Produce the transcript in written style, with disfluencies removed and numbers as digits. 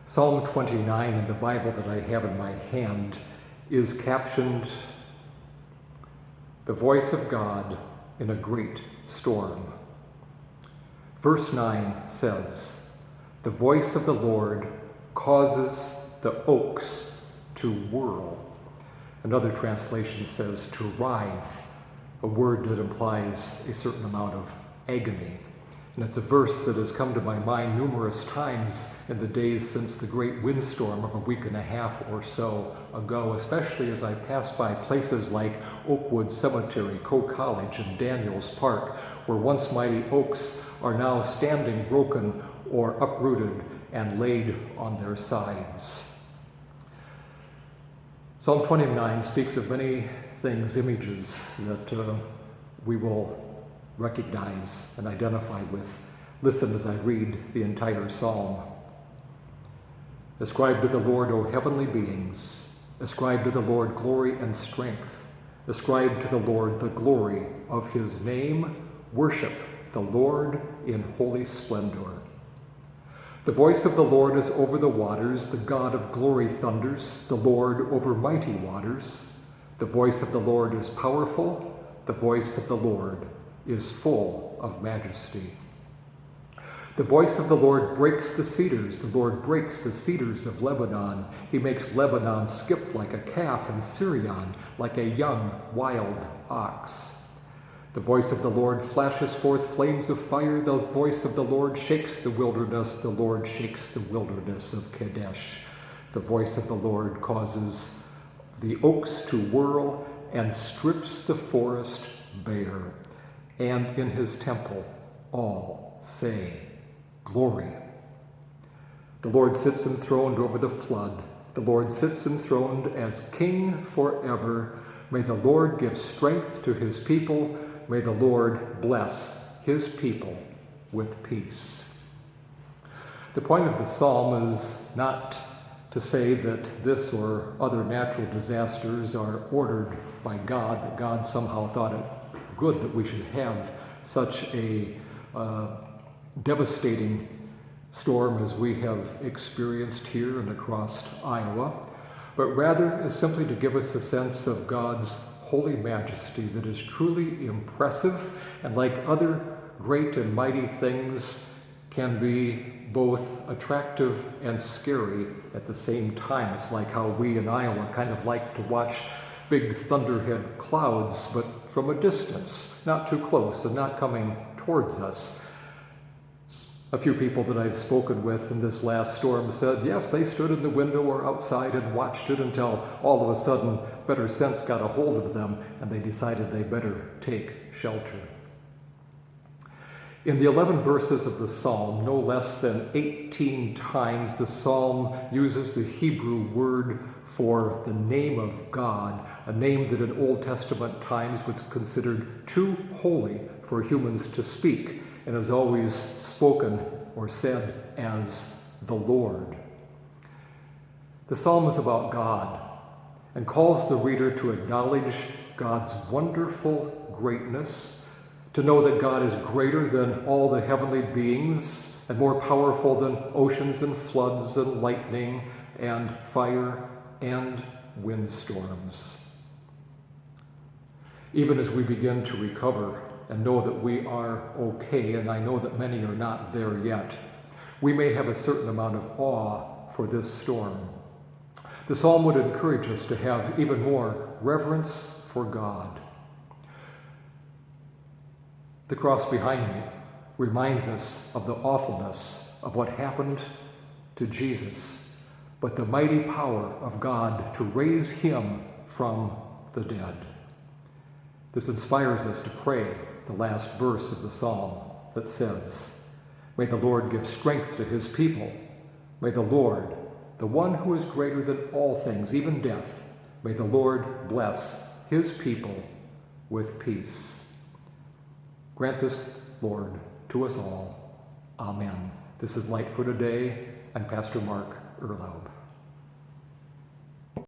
Psalm 29 in the Bible that I have in my hand is captioned, "The voice of God in a great storm." Verse 9 says, "The voice of the Lord causes the oaks to whirl." Another translation says to writhe, a word that implies a certain amount of agony. And it's a verse that has come to my mind numerous times in the days since the great windstorm of a week and a half or so ago, especially as I pass by places like Oakwood Cemetery, Coe College, and Daniels Park, where once mighty oaks are now standing broken or uprooted and laid on their sides. Psalm 29 speaks of many things, images that we will recognize and identify with. Listen as I read the entire psalm. Ascribe to the Lord, O heavenly beings. Ascribe to the Lord glory and strength. Ascribe to the Lord the glory of his name. Worship the Lord in holy splendor. The voice of the Lord is over the waters. The God of glory thunders. The Lord over mighty waters. The voice of the Lord is powerful. The voice of the Lord is full of majesty. The voice of the Lord breaks the cedars. The Lord breaks the cedars of Lebanon. He makes Lebanon skip like a calf and Sirion like a young wild ox. The voice of the Lord flashes forth flames of fire. The voice of the Lord shakes the wilderness. The Lord shakes the wilderness of Kadesh. The voice of the Lord causes the oaks to whirl and strips the forest bare. And in his temple all say, "Glory." The Lord sits enthroned over the flood. The Lord sits enthroned as King forever. May the Lord give strength to his people. May the Lord bless his people with peace. The point of the psalm is not to say that this or other natural disasters are ordered by God, that God somehow thought it good that we should have such a devastating storm as we have experienced here and across Iowa, but rather is simply to give us a sense of God's holy majesty that is truly impressive, and like other great and mighty things, can be both attractive and scary at the same time. It's like how we in Iowa kind of like to watch big thunderhead clouds, but from a distance, not too close and not coming towards us. A few people that I've spoken with in this last storm said, yes, they stood in the window or outside and watched it until all of a sudden better sense got a hold of them and they decided they better take shelter. In the 11 verses of the psalm, no less than 18 times the psalm uses the Hebrew word for the name of God, a name that in Old Testament times was considered too holy for humans to speak, and is always spoken or said as the Lord. The psalm is about God and calls the reader to acknowledge God's wonderful greatness, to know that God is greater than all the heavenly beings and more powerful than oceans and floods and lightning and fire and windstorms. Even as we begin to recover and know that we are okay, and I know that many are not there yet, we may have a certain amount of awe for this storm. The psalm would encourage us to have even more reverence for God. The cross behind me reminds us of the awfulness of what happened to Jesus, but the mighty power of God to raise him from the dead. This inspires us to pray the last verse of the psalm that says, "May the Lord give strength to his people. May the Lord, the one who is greater than all things, even death, may the Lord bless his people with peace." Grant this, Lord, to us all. Amen. This is Light for Today. I'm Pastor Mark Erlaub.